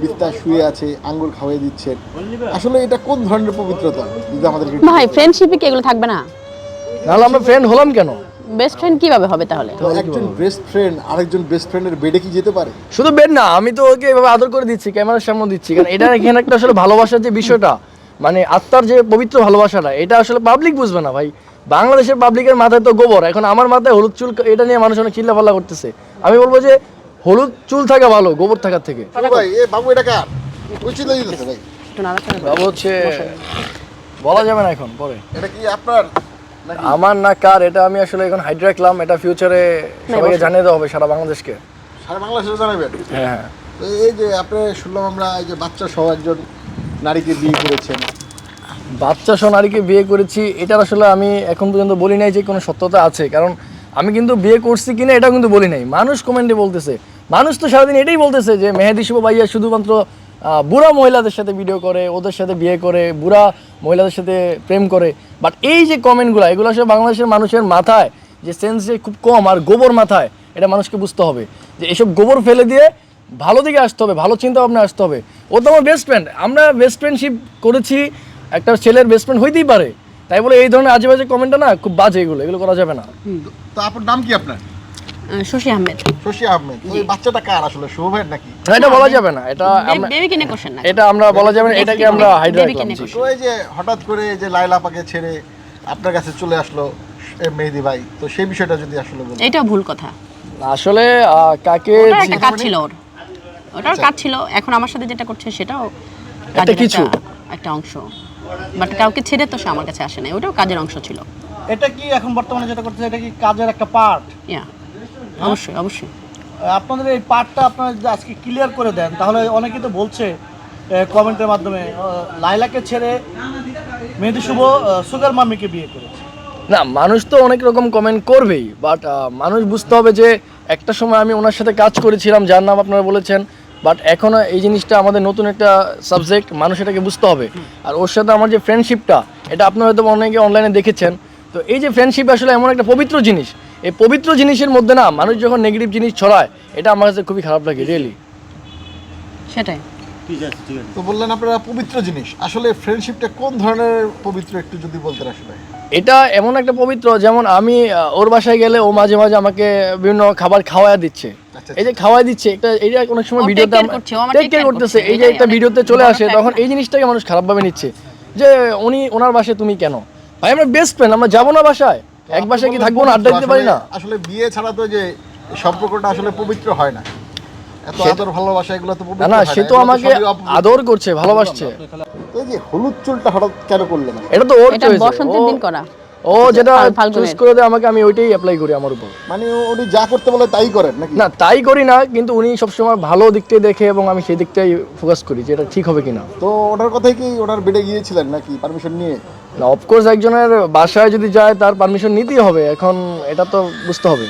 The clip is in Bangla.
বিস্তা শুয়ে আছে, আঙ্গুর খাওয়াই দিচ্ছেন। আসলে এটা কোন ধরনের পবিত্রতা? যদি আমাদেরকে ভাই ফ্রেন্ডশিপে কি এগুলো থাকবে না? নাহলে আমরা ফ্রেন্ড হলাম কেন? বেস্ট ফ্রেন্ড কিভাবে হবে তাহলে? তো একজন বেস্ট ফ্রেন্ড আরেকজন বেস্ট ফ্রেন্ডের বেডে কি যেতে পারে? শুধু বেড না, আমি তো ওকে এভাবে আদর করে দিচ্ছি, ক্যামেরার সামনে দিচ্ছি, কারণ এটা এখানে একটা আসলে ভালোবাসার যে বিষয়টা, মানে আত্মার যে পবিত্র ভালোবাসাটা, এটা আসলে পাবলিক বুঝবে না ভাই। বাংলাদেশের পাবলিকের মাথায় তো গোবর, এখন আমার মাথায় হলুদ চুল, এটা নিয়ে মানুষ অনেক চিল্লাফাল্লা করতেছে। আমি বলবো যে হলুদ চুল থাকা ভালো গোবর থাকার থেকে। ভাই এ বাবু এটা কার? ওই চিন্তা দিতেছে ভাই। একটু নাড়াচাড়া করো। বাবু হচ্ছে বলা যাবে না এখন, পরে। এটা কি আপনার নাকি? আমার না কার, এটা আমি আসলে এখন হাইড রাখলাম, এটা ফিউচারে সবাইকে জানিয়ে দেওয়া হবে, সারা বাংলাদেশকে। সারা বাংলাদেশে জানাবেন? হ্যাঁ হ্যাঁ। তো এই যে আপনি শুনলাম আমরা এই যে বাচ্চা সহ একজন নারীকে বিয়ে করেছেন। বাচ্চা সোনারীকে বিয়ে করেছি, এটার আসলে আমি এখন পর্যন্ত বলি নাই যে কোনো সত্যতা আছে, কারণ আমি কিন্তু বিয়ে করছি কিনা এটাও কিন্তু বলি নাই। মানুষ কমেন্টে বলতেছে, মানুষ তো সারাদিন এটাই বলতেছে যে মেহেদী শুভ ভাইয়া শুধুমাত্র বুড়া মহিলাদের সাথে ভিডিও করে, ওদের সাথে বিয়ে করে, বুড়া মহিলাদের সাথে প্রেম করে। বাট এই যে কমেন্টগুলো, এগুলো আসলে বাংলাদেশের মানুষের মাথায় যে সেন্স যে খুব কম, আর গোবর মাথায়, এটা মানুষকে বুঝতে হবে যে এসব গোবর ফেলে দিয়ে ভালো দিকে আসতে হবে, ভালো চিন্তা ভাবনা আসতে হবে। ও তো আমার বেস্ট ফ্রেন্ড, আমরা বেস্ট ফ্রেন্ডশিপ করেছি, একটা ছেলের বেস্ট ফ্রেন্ড হইতেই পারে। তাই বলে এই ধরনের আজে বাজে কমেন্টটা না, খুব বাজে, এগুলো করা যাবে না। তো আপনার নাম কি আপনার? শশী আহমেদ। শশী আহমেদ। তো এই বাচ্চাটা কার আসলে, শুভ ভাইয়ের নাকি? না, এটা বলা যাবে না, এটা আমরা বেবি কিনে কোশ্চেন না। এটা আমরা বলা যাবে না, এটাকে আমরা হাইড Baby রাখলাম। কে জি। তো এই যে হঠাৎ করে এই যে লাইলা পাকে ছেড়ে আপনার কাছে চলে আসলো মেহেদী ভাই, তো সেই বিষয়টা যদি আসলে বলেন। এটাও ভুল কথা। আসলে কাকে ওটা একটা কাজ ছিল ওর। ওটার কাজ ছিল। এখন আমার সাথে যেটা করছে সেটাও কাজের কিছু। একটা অংশ। বাট কাউকে ছেড়ে তো সে আমার কাছে আসে নাই, ওটাও কাজের অংশ ছিল। এটা কি এখন বর্তমানে যেটা করতেছে এটা কি কাজের একটা পার্ট? ইয়া অবশ্যই অবশ্যই। আপনাদের এই পার্টটা আপনারা যদি আজকে ক্লিয়ার করে দেন তাহলে অনেকেই তো বলছে কমেন্টের মাধ্যমে লাইলাকে ছেড়ে মেহেদী শুভ সুগার মামিকে বিয়ে করেছে। না, মানুষ তো অনেক রকম কমেন্ট করবেই, বাট মানুষ বুঝতে হবে যে একটা সময় আমি ওনার সাথে কাজ করেছিলাম, যার নাম আপনারা বলেছেন, বাট এখন এই জিনিসটা আমাদের নতুন একটা সাবজেক্ট, মানুষ এটাকে বুঝতে হবে। আর ওর সাথে আমার যে ফ্রেন্ডশিপটা, এটা আপনারা হয়তো অনেকে অনলাইনে দেখেছেন। তো এই যে ফ্রেন্ডশিপ আসলে এমন একটা পবিত্র জিনিস, এই পবিত্র জিনিসের মধ্যে না মানুষ যখন নেগেটিভ জিনিস ছড়ায়, এটা আমার কাছে খুবই খারাপ লাগে, রিয়েলি। সেটাই। তো বললেন আপনারা পবিত্র জিনিস, আসলে ফ্রেন্ডশিপটা কোন ধরনের পবিত্র একটু যদি বলতেন আসলে। এটা এমন একটা পবিত্র, যেমন আমি ওর বাসায় গেলে ও মাঝে মাঝে আমাকে বিভিন্ন খাবার খাওয়ায় দিচ্ছে। আচ্ছা, এই যে খাওয়ায় দিচ্ছে, এটা অনেক সময় ও ভিডিওতে take care করছে, ও আমার টেক take কেয়ার care করতেছে, করছে, এই যে এটাই একটা অনেক ভিডিওতে চলে বড় আসে, fact তখন না। এই জিনিসটাকে মানুষ খারাপভাবে নিচ্ছে যে ওনার বাসায় তুমি কেন? ভাই আমরা বেস্ট ফ্রেন্ড, আমরা যাবো না বাসায়? এক বাসায় কি থাকবো না, আড্ডা দিতে পারি না? আসলে বিয়ে ছাড়া তো যে সম্পর্কটা আসলে পবিত্র হয় না। এত আদর ভালোবাসা এগুলো তো পবিত্র না না, হয় সে তো এগুলো আমাকে সবই অপবিত্র। আদর করছে, ভালোবাসছে। তো এই যে হলুদ চুলটা হঠাৎ কেন করলেন? এটা তো ওর এটা choice, বসন্তের দিন করা। ও যেটা ফাল্গুনের। চুজ করে দেয় আমাকে, আমি ওইটাই অ্যাপ্লাই করি আমার উপর। মানে উনি যা করতে বলে তাই করেন নাকি? না, তাই করি না, কিন্তু উনি সবসময় ভালো দিকটাই দেখে এবং আমি সেই দিকটাই ফোকাস করি যে এটা ঠিক হবে কিনা। তো ওনার কথাই কি ওনার বেডে গিয়েছিলেন নাকি পারমিশন নিয়ে? না, অফকোর্স একজনের বাসায় যদি যায় তার পারমিশন নিতেই হবে, এখন এটা তো বুঝতে হবে।